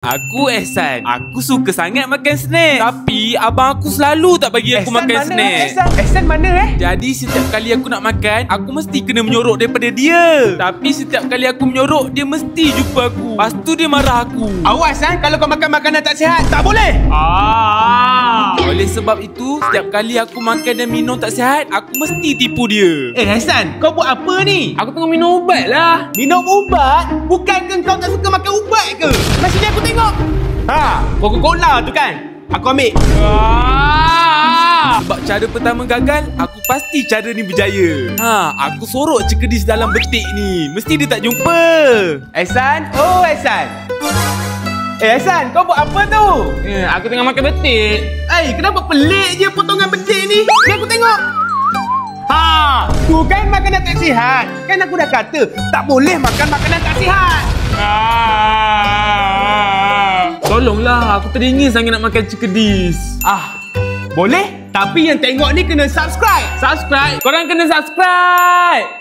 Aku Ehsan. Aku suka sangat makan snack. Tapi abang aku selalu tak bagi aku makan snack. Ehsan mana Jadi setiap kali aku nak makan, aku mesti kena menyorok daripada dia. Tapi setiap kali aku menyorok, dia mesti jumpa aku. Lepas tu dia marah aku. Awas kalau kau makan makanan tak sihat, tak boleh. Oleh sebab itu, setiap kali aku makan dan minum tak sihat, aku mesti tipu dia. Ehsan, kau buat apa ni? Aku tengah minum ubat lah. Minum ubat? Bukankah kau tak suka makan ubat ke? Sini aku tengok. Coca-Cola tu kan? Aku ambil. Sebab cara pertama gagal, aku pasti cara ni berjaya. Aku sorok cekedis dalam betik ni. Mesti dia tak jumpa. Ehsan, Ehsan. Ehsan, kau buat apa tu? Aku tengah makan betik. Kenapa pelik je potongan betik ni? Ni aku tengok. Tu kan makanan tak sihat. Kan aku dah kata tak boleh makan makanan tak sihat. Tolonglah, aku teringin sangat nak makan cekedis. Boleh? Tapi yang tengok ni kena subscribe. Subscribe. Korang kena subscribe.